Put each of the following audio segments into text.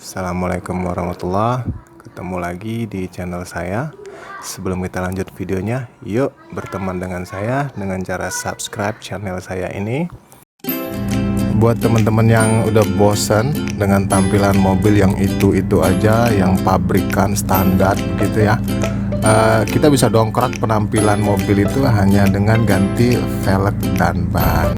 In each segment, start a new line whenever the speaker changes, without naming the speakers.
Assalamualaikum warahmatullah. Ketemu lagi di channel saya. Sebelum kita lanjut videonya, yuk berteman dengan saya dengan cara subscribe channel saya ini. Buat teman-teman yang udah bosan dengan tampilan mobil yang itu aja, yang pabrikan standar gitu ya, kita bisa dongkrak penampilan mobil itu hanya dengan ganti velg dan ban.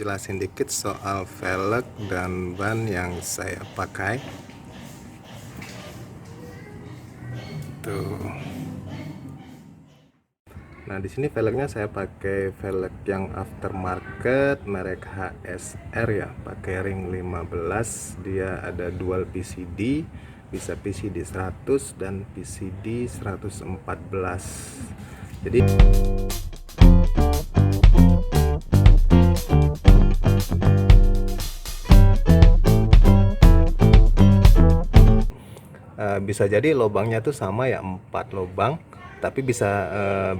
Jelasin dikit soal velg dan ban yang saya pakai. Tuh. Nah, di sini velgnya saya pakai velg yang aftermarket merek HSR ya, pakai ring 15. Dia ada dual PCD, bisa PCD 100 dan PCD 114. Jadi bisa jadi lubangnya tuh sama ya, 4 lubang, tapi bisa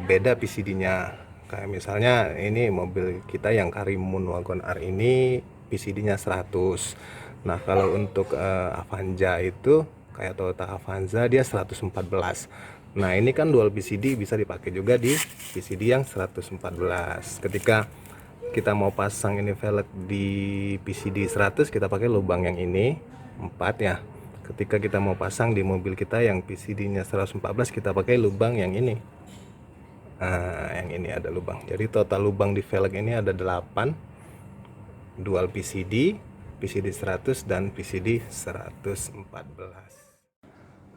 beda PCD-nya. Kayak misalnya ini mobil kita yang Karimun Wagon R ini PCD-nya 100. Nah, kalau untuk Avanza itu kayak Toyota Avanza dia 114. Nah, ini kan dual PCD, bisa dipakai juga di PCD yang 114. Ketika kita mau pasang ini velg di PCD 100, kita pakai lubang yang ini 4 ya. Ketika kita mau pasang di mobil kita yang PCD-nya 114, kita pakai lubang yang ini. Nah, yang ini ada lubang. Jadi total lubang di velg ini ada 8. Dual PCD, PCD 100 dan PCD 114.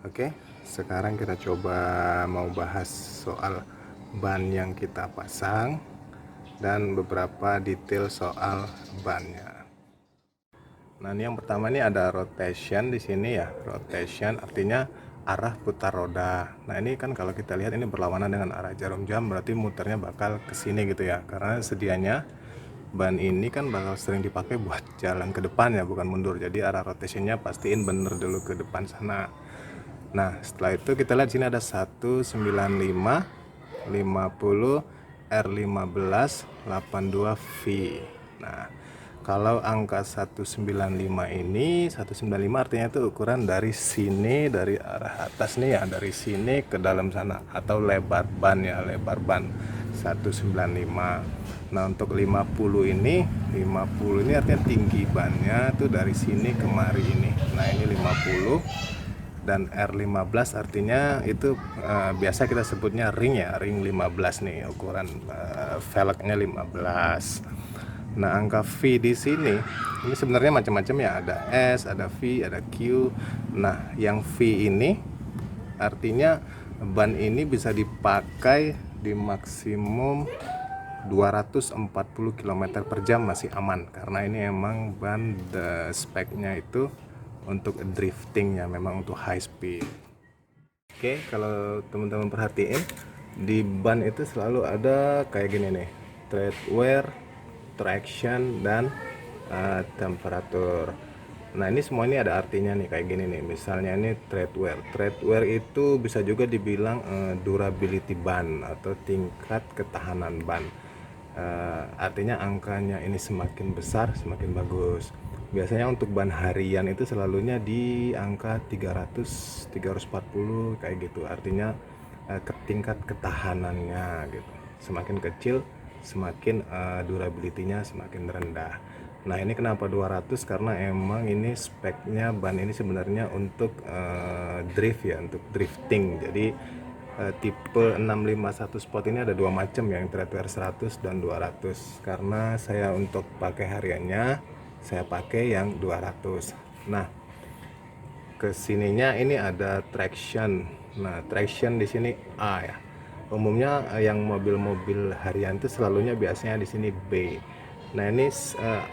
Oke, sekarang kita coba mau bahas soal ban yang kita pasang dan beberapa detail soal bannya. Nah, ini yang pertama ini ada rotation di sini ya. Rotation artinya arah putar roda. Nah, ini kan kalau kita lihat ini berlawanan dengan arah jarum jam, berarti muternya bakal ke sini gitu ya. Karena sedianya ban ini kan bakal sering dipakai buat jalan ke depan ya, bukan mundur. Jadi arah rotationnya pastiin bener dulu ke depan sana. Nah, setelah itu kita lihat sini ada 195, 50, R15, 82V. Nah, kalau angka 195 ini, 195 artinya itu ukuran dari sini, dari arah atas nih ya, dari sini ke dalam sana, atau lebar ban ya, lebar ban 195. Nah, untuk 50 ini, 50 ini artinya tinggi bannya tuh dari sini kemari ini. Nah, ini 50. Dan R15 artinya itu biasa kita sebutnya ring ya, ring 15 nih, ukuran velgnya 15. Nah, angka V di sini ini sebenarnya macam-macam ya, ada S, ada V, ada Q. Nah, yang V ini artinya ban ini bisa dipakai di maksimum 240 km per jam masih aman, karena ini emang ban speknya itu untuk drifting ya, memang untuk high speed. Oke, kalau teman-teman perhatiin di ban itu selalu ada kayak gini nih, tread wear, traction, dan temperatur. Nah, ini semua ini ada artinya nih, kayak gini nih. Misalnya ini tread wear. Tread wear itu bisa juga dibilang durability ban atau tingkat ketahanan ban. Artinya angkanya ini semakin besar semakin bagus. Biasanya untuk ban harian itu selalunya di angka 300, 340 kayak gitu. Artinya tingkat ketahanannya gitu. Semakin kecil semakin durability-nya semakin rendah. Nah, ini kenapa 200? Karena emang ini speknya ban ini sebenarnya untuk drift ya, untuk drifting. Jadi tipe 651 sport ini ada dua macam, yang treadwear 100 dan 200. Karena saya untuk pakai hariannya saya pakai yang 200. Nah, kesininya ini ada traction. Nah, traction di sini A ya. umumnya yang mobil-mobil harian itu selalunya biasanya di sini B. Nah ini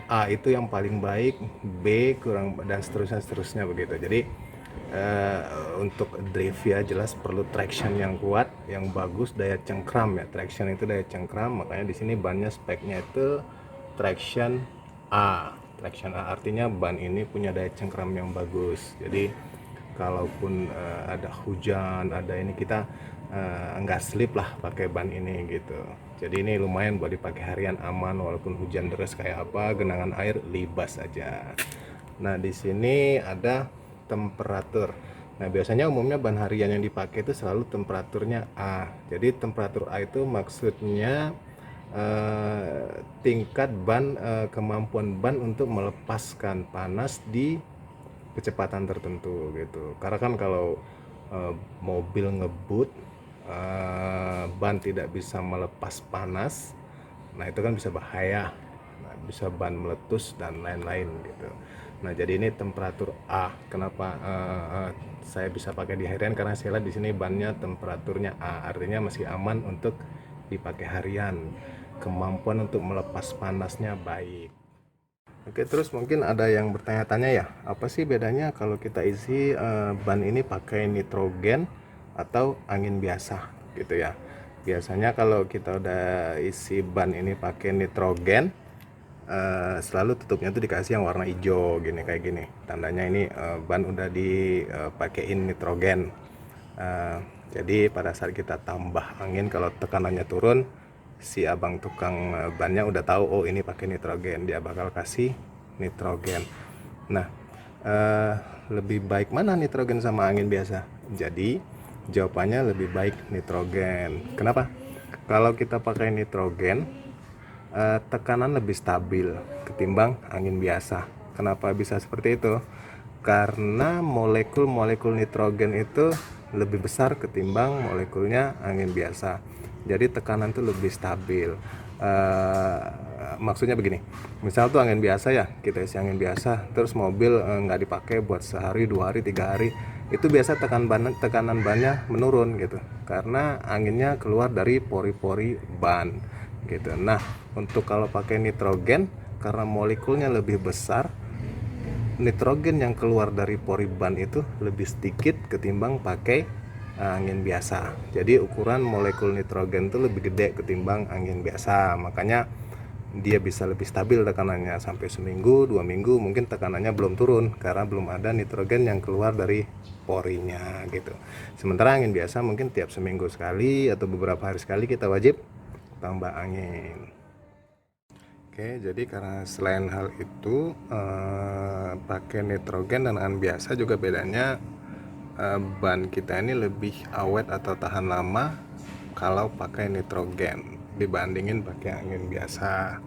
A itu yang paling baik, B kurang, dan seterusnya begitu. Jadi eh, untuk drift ya jelas perlu traction yang kuat, yang bagus, daya cengkram ya. Traction itu daya cengkram, makanya di sini bannya speknya itu traction A. Traction A artinya ban ini punya daya cengkram yang bagus. Jadi kalaupun ada hujan, ada ini, kita nggak slip lah pakai ban ini gitu. Jadi ini lumayan buat dipakai harian, aman walaupun hujan deras kayak apa, genangan air libas aja. Nah di sini ada temperatur. Nah biasanya umumnya ban harian yang dipakai itu selalu temperaturnya A. Jadi temperatur A itu maksudnya tingkat ban, kemampuan ban untuk melepaskan panas di kecepatan tertentu gitu. Karena kan kalau mobil ngebut, ban tidak bisa melepas panas, nah itu kan bisa bahaya. Nah, bisa ban meletus dan lain-lain gitu. Nah jadi ini temperatur A. Kenapa saya bisa pakai di harian? Karena saya lihat di sini bannya temperaturnya A, artinya masih aman untuk dipakai harian. Kemampuan untuk melepas panasnya baik. Oke, terus mungkin ada yang bertanya-tanya ya, apa sih bedanya kalau kita isi ban ini pakai nitrogen atau angin biasa gitu ya. Biasanya kalau kita udah isi ban ini pakai nitrogen, selalu tutupnya tuh dikasih yang warna hijau gini, kayak gini. Tandanya ini ban udah dipakein nitrogen. Jadi pada saat kita tambah angin, kalau tekanannya turun, si abang tukang bannya udah tahu, oh ini pakai nitrogen, dia bakal kasih nitrogen. Nah lebih baik mana nitrogen sama angin biasa? Jadi jawabannya lebih baik nitrogen. Kenapa? Kalau kita pakai nitrogen, tekanan lebih stabil ketimbang angin biasa. Kenapa bisa seperti itu? Karena molekul-molekul nitrogen itu lebih besar ketimbang molekulnya angin biasa. Jadi tekanan tuh lebih stabil. Maksudnya begini, misal tuh angin biasa ya, kita isi angin biasa, terus mobil nggak dipakai buat sehari, 2 hari, 3 hari, itu biasa tekanan bannya menurun gitu, karena anginnya keluar dari pori-pori ban gitu. Nah untuk kalau pakai nitrogen, karena molekulnya lebih besar, nitrogen yang keluar dari pori ban itu lebih sedikit ketimbang pakai angin biasa. Jadi ukuran molekul nitrogen itu lebih gede ketimbang angin biasa. Makanya dia bisa lebih stabil tekanannya sampai seminggu, 2 minggu mungkin tekanannya belum turun karena belum ada nitrogen yang keluar dari porinya gitu. Sementara angin biasa mungkin tiap seminggu sekali atau beberapa hari sekali kita wajib tambah angin. Oke, jadi karena selain hal itu, pakai nitrogen dan angin biasa juga bedanya, ban kita ini lebih awet atau tahan lama kalau pakai nitrogen dibandingin pakai angin biasa.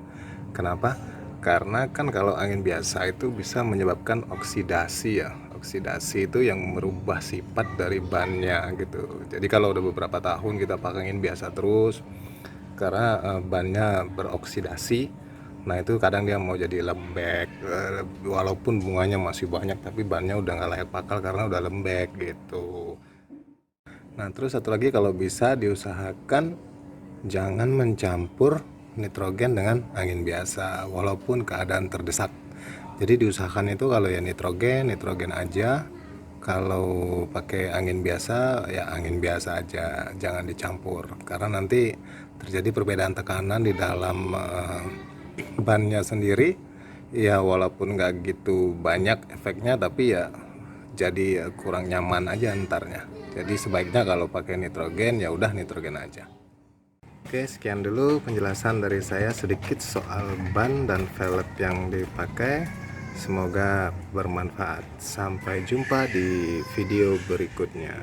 Kenapa? Karena kan kalau angin biasa itu bisa menyebabkan oksidasi ya. Oksidasi itu yang merubah sifat dari bannya gitu. Jadi kalau udah beberapa tahun kita pakai angin biasa terus, karena bannya beroksidasi, nah itu kadang dia mau jadi lembek, walaupun bunganya masih banyak tapi bannya udah nggak layak pakai karena udah lembek gitu. Nah terus satu lagi, kalau bisa diusahakan jangan mencampur nitrogen dengan angin biasa walaupun keadaan terdesak. Jadi diusahakan itu kalau ya nitrogen aja, kalau pakai angin biasa ya angin biasa aja, jangan dicampur karena nanti terjadi perbedaan tekanan di dalam bannya sendiri ya, walaupun nggak gitu banyak efeknya tapi ya jadi kurang nyaman aja ntarnya. Jadi sebaiknya kalau pakai nitrogen ya udah nitrogen aja. Oke, sekian dulu penjelasan dari saya sedikit soal ban dan velg yang dipakai. Semoga bermanfaat. Sampai jumpa di video berikutnya.